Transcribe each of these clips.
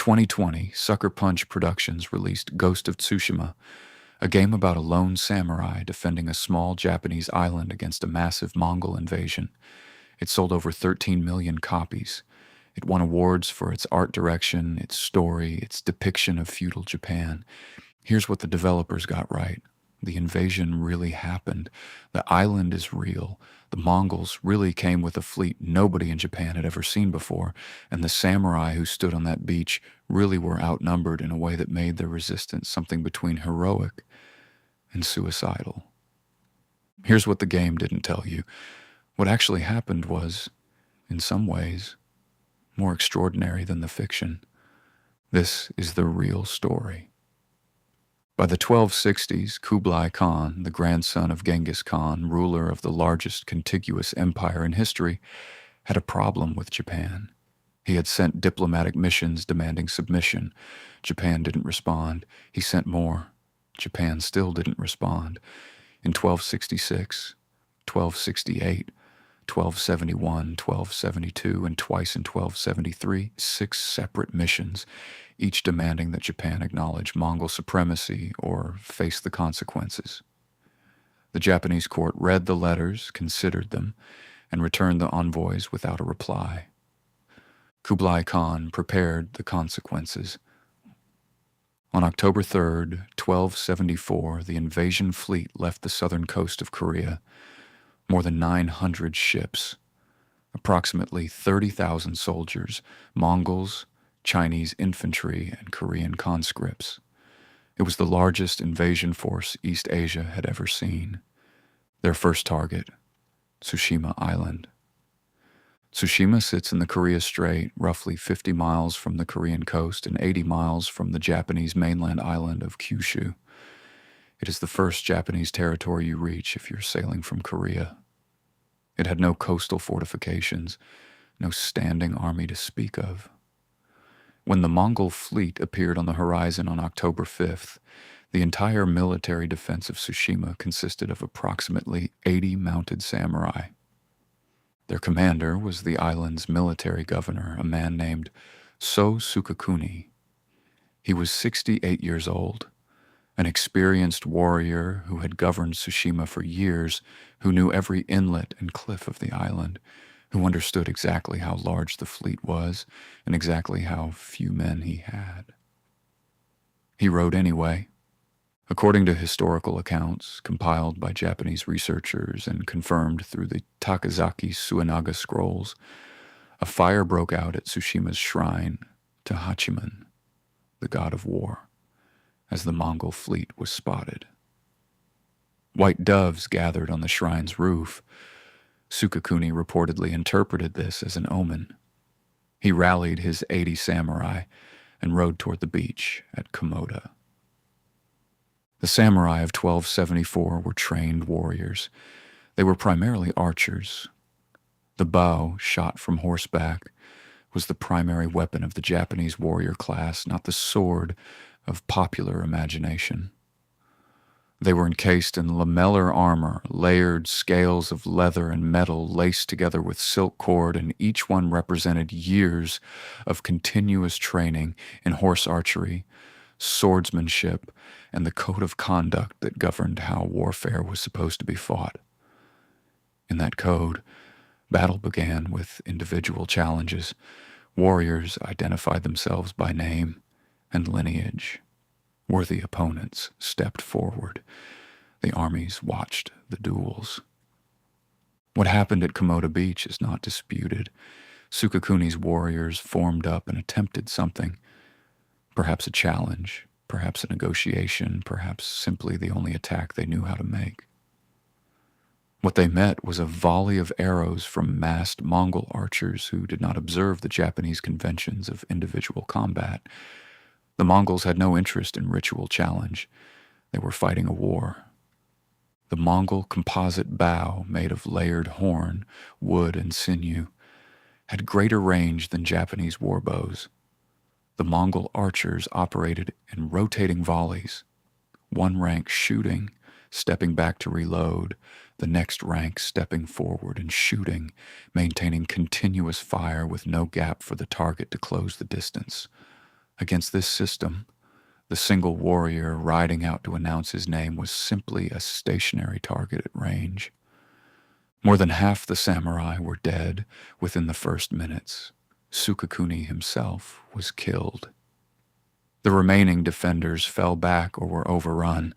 2020, Sucker Punch Productions released Ghost of Tsushima, a game about a lone samurai defending a small Japanese island against a massive Mongol invasion. It sold over 13 million copies. It won awards for its art direction, its story, its depiction of feudal Japan. Here's what the developers got right. The invasion really happened. The island is real. The Mongols really came with a fleet nobody in Japan had ever seen before, and the samurai who stood on that beach really were outnumbered in a way that made their resistance something between heroic and suicidal. Here's what the game didn't tell you. What actually happened was, in some ways, more extraordinary than the fiction. This is the real story. By the 1260s, Kublai Khan, the grandson of Genghis Khan, ruler of the largest contiguous empire in history, had a problem with Japan. He had sent diplomatic missions demanding submission. Japan didn't respond. He sent more. Japan still didn't respond. In 1266, 1268, 1271, 1272, and twice in 1273, 6 separate missions, each demanding that Japan acknowledge Mongol supremacy or face the consequences. The Japanese court read the letters, considered them, and returned the envoys without a reply. Kublai Khan prepared the consequences. On October 3rd, 1274, the invasion fleet left the southern coast of Korea. More than 900 ships, approximately 30,000 soldiers, Mongols, Chinese infantry, and Korean conscripts. It was the largest invasion force East Asia had ever seen. Their first target, Tsushima Island. Tsushima sits in the Korea Strait, roughly 50 miles from the Korean coast and 80 miles from the Japanese mainland island of Kyushu. It is the first Japanese territory you reach if you're sailing from Korea. It had no coastal fortifications, no standing army to speak of. When the Mongol fleet appeared on the horizon on October 5th, the entire military defense of Tsushima consisted of approximately 80 mounted samurai. Their commander was the island's military governor, a man named So Sukakuni. He was 68 years old, an experienced warrior who had governed Tsushima for years, who knew every inlet and cliff of the island, who understood exactly how large the fleet was and exactly how few men he had. He rode anyway. According to historical accounts compiled by Japanese researchers and confirmed through the Takazaki Suenaga scrolls, a fire broke out at Tsushima's shrine to Hachiman, the god of war, as the Mongol fleet was spotted. White doves gathered on the shrine's roof. Sukakuni reportedly interpreted this as an omen. He rallied his 80 samurai and rode toward the beach at Komoda. The samurai of 1274 were trained warriors. They were primarily archers. The bow, shot from horseback, was the primary weapon of the Japanese warrior class, not the sword of popular imagination. They were encased in lamellar armor, layered scales of leather and metal laced together with silk cord, and each one represented years of continuous training in horse archery, swordsmanship, and the code of conduct that governed how warfare was supposed to be fought. In that code, battle began with individual challenges. Warriors identified themselves by name and lineage. Worthy opponents stepped forward. The armies watched the duels. What happened at Komoda Beach is not disputed. Sukakuni's warriors formed up and attempted something. Perhaps a challenge, perhaps a negotiation, perhaps simply the only attack they knew how to make. What they met was a volley of arrows from massed Mongol archers who did not observe the Japanese conventions of individual combat. The Mongols had no interest in ritual challenge. They were fighting a war. The Mongol composite bow, made of layered horn, wood, and sinew, had greater range than Japanese warbows. The Mongol archers operated in rotating volleys, one rank shooting, stepping back to reload, the next rank stepping forward and shooting, maintaining continuous fire with no gap for the target to close the distance. Against this system, the single warrior riding out to announce his name was simply a stationary target at range. More than half the samurai were dead within the first minutes. Sukakuni himself was killed. The remaining defenders fell back or were overrun.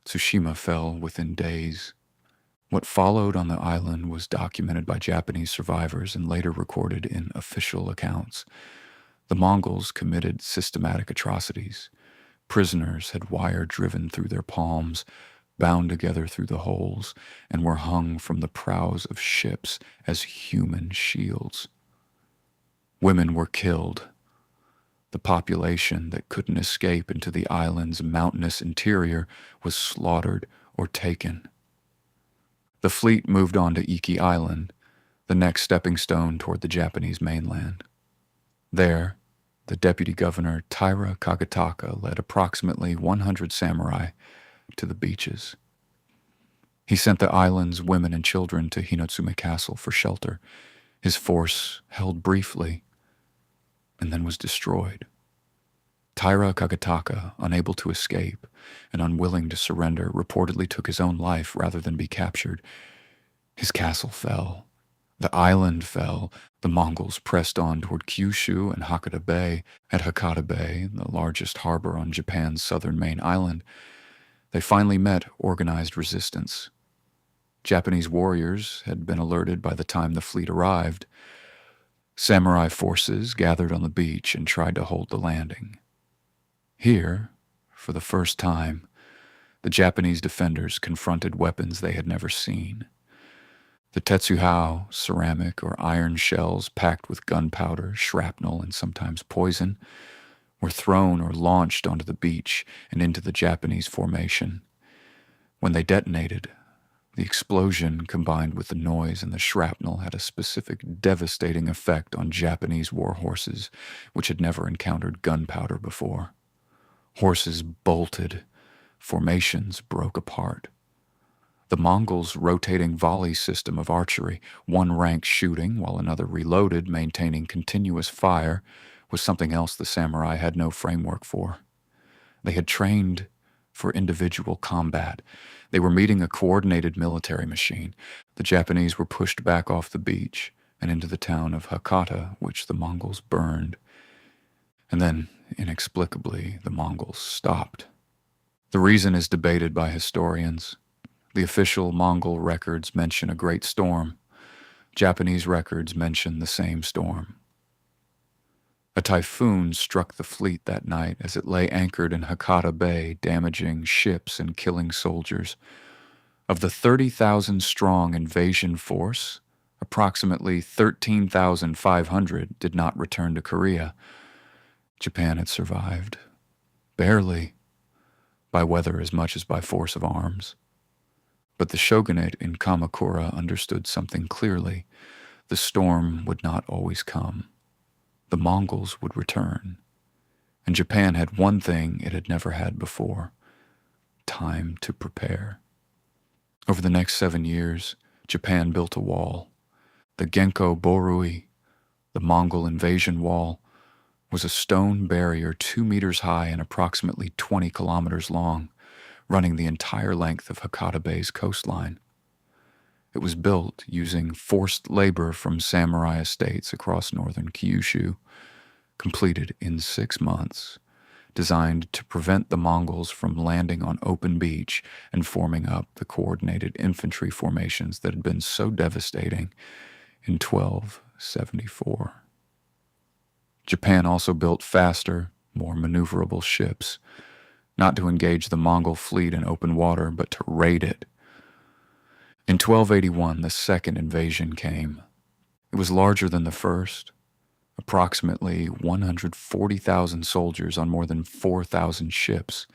Tsushima fell within days. What followed on the island was documented by Japanese survivors and later recorded in official accounts. The Mongols committed systematic atrocities. Prisoners had wire driven through their palms, bound together through the holes, and were hung from the prows of ships as human shields. Women were killed. The population that couldn't escape into the island's mountainous interior was slaughtered or taken. The fleet moved on to Iki Island, the next stepping stone toward the Japanese mainland. There, the deputy governor Taira Kagetaka led approximately 100 samurai to the beaches. He sent the island's women and children to Hinotsume Castle for shelter. His force held briefly and then was destroyed. Taira Kagetaka, unable to escape and unwilling to surrender, reportedly took his own life rather than be captured. His castle fell. The island fell. The Mongols pressed on toward Kyushu and Hakata Bay. At Hakata Bay, the largest harbor on Japan's southern main island, they finally met organized resistance. Japanese warriors had been alerted by the time the fleet arrived. Samurai forces gathered on the beach and tried to hold the landing. Here, for the first time, the Japanese defenders confronted weapons they had never seen. The tetsuhao, ceramic or iron shells packed with gunpowder, shrapnel, and sometimes poison, were thrown or launched onto the beach and into the Japanese formation. When they detonated, the explosion combined with the noise and the shrapnel had a specific devastating effect on Japanese war horses, which had never encountered gunpowder before. Horses bolted, formations broke apart. The Mongols' rotating volley system of archery, one rank shooting while another reloaded, maintaining continuous fire, was something else the samurai had no framework for. They had trained for individual combat. They were meeting a coordinated military machine. The Japanese were pushed back off the beach and into the town of Hakata, which the Mongols burned. And then, inexplicably, the Mongols stopped. The reason is debated by historians. The official Mongol records mention a great storm. Japanese records mention the same storm. A typhoon struck the fleet that night as it lay anchored in Hakata Bay, damaging ships and killing soldiers. Of the 30,000-strong invasion force, approximately 13,500 did not return to Korea. Japan had survived, barely, by weather as much as by force of arms. But the shogunate in Kamakura understood something clearly. The storm would not always come. The Mongols would return. And Japan had one thing it had never had before: time to prepare. Over the next 7 years, Japan built a wall. The Genko Borui, the Mongol invasion wall, was a stone barrier 2 meters high and approximately 20 kilometers long, running the entire length of Hakata Bay's coastline. It was built using forced labor from samurai estates across northern Kyushu, completed in 6 months, designed to prevent the Mongols from landing on open beach and forming up the coordinated infantry formations that had been so devastating in 1274. Japan also built faster, more maneuverable ships, not to engage the Mongol fleet in open water, but to raid it. In 1281, the second invasion came. It was larger than the first, approximately 140,000 soldiers on more than 4,000 ships,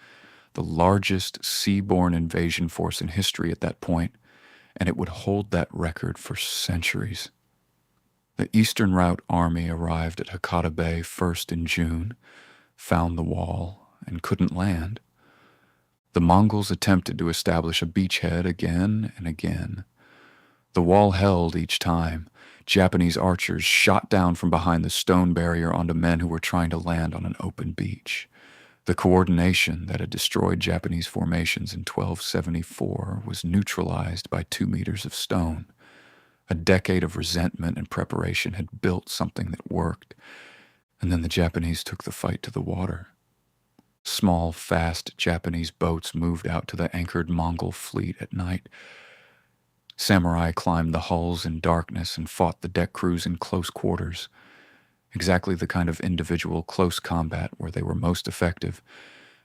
the largest seaborne invasion force in history at that point, and it would hold that record for centuries. The Eastern Route Army arrived at Hakata Bay first in June, found the wall, and couldn't land. The Mongols attempted to establish a beachhead again and again. The wall held each time. Japanese archers shot down from behind the stone barrier onto men who were trying to land on an open beach. The coordination that had destroyed Japanese formations in 1274 was neutralized by 2 meters of stone. A decade of resentment and preparation had built something that worked, and then the Japanese took the fight to the water. Small, fast Japanese boats moved out to the anchored Mongol fleet at night. Samurai climbed the hulls in darkness and fought the deck crews in close quarters, exactly the kind of individual close combat where they were most effective,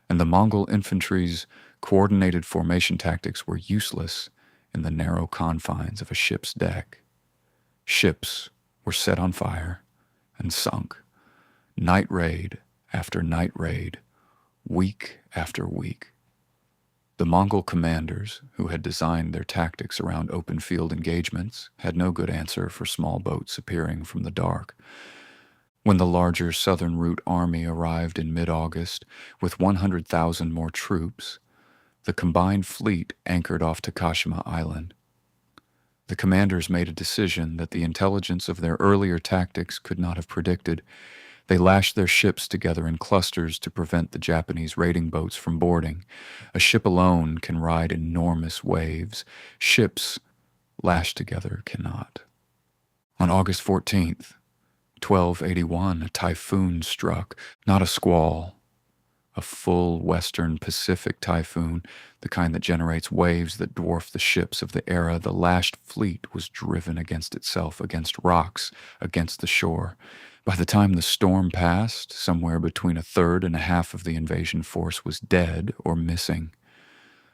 and the Mongol infantry's coordinated formation tactics were useless in the narrow confines of a ship's deck. Ships were set on fire and sunk, night raid after night raid, week after week. The Mongol commanders, who had designed their tactics around open field engagements, had no good answer for small boats appearing from the dark. When the larger Southern Route army arrived in mid-August with 100,000 more troops, the combined fleet anchored off Takashima Island. The commanders made a decision that the intelligence of their earlier tactics could not have predicted. They lashed their ships together in clusters to prevent the Japanese raiding boats from boarding. A ship alone can ride enormous waves. Ships lashed together cannot. On August 14th, 1281, a typhoon struck, not a squall, a full western Pacific typhoon, the kind that generates waves that dwarf the ships of the era. The lashed fleet was driven against itself, against rocks, against the shore. By the time the storm passed, somewhere between a third and a half of the invasion force was dead or missing.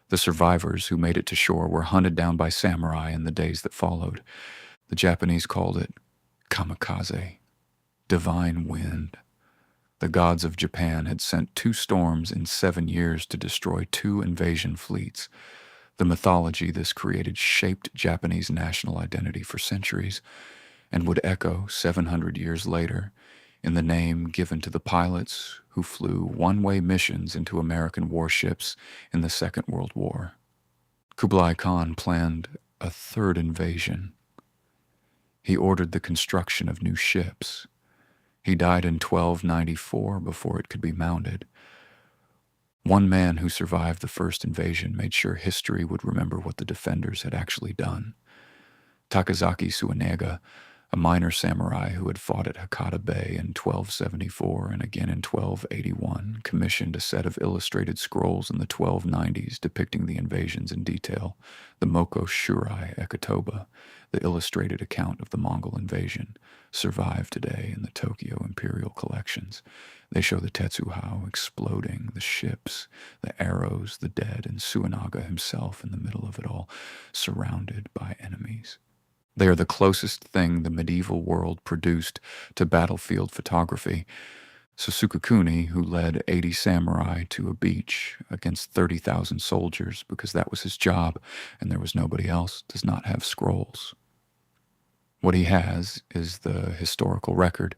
The survivors who made it to shore were hunted down by samurai in the days that followed. The Japanese called it kamikaze, divine wind. The gods of Japan had sent 2 storms in 7 years to destroy 2 invasion fleets. The mythology this created shaped Japanese national identity for centuries and would echo 700 years later in the name given to the pilots who flew one-way missions into American warships in the Second World War. Kublai Khan planned a 3rd invasion. He ordered the construction of new ships. He died in 1294 before it could be mounted. One man who survived the first invasion made sure history would remember what the defenders had actually done. Takazaki Suinaga, a minor samurai who had fought at Hakata Bay in 1274 and again in 1281, commissioned a set of illustrated scrolls in the 1290s depicting the invasions in detail, the Moko Shurai Ekotoba, the illustrated account of the Mongol invasion, survive today in the Tokyo Imperial collections. They show the Tetsuhou exploding, the ships, the arrows, the dead, and Suinaga himself in the middle of it all, surrounded by enemies. They are the closest thing the medieval world produced to battlefield photography. So Sukakuni, who led 80 samurai to a beach against 30,000 soldiers because that was his job and there was nobody else, does not have scrolls. What he has is the historical record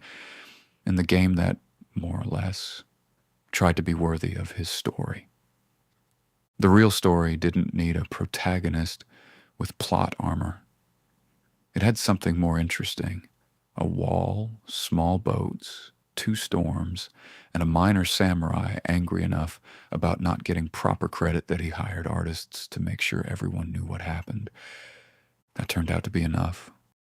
in the game that, more or less, tried to be worthy of his story. The real story didn't need a protagonist with plot armor. It had something more interesting: a wall, small boats, 2 storms, and a minor samurai angry enough about not getting proper credit that he hired artists to make sure everyone knew what happened. That turned out to be enough.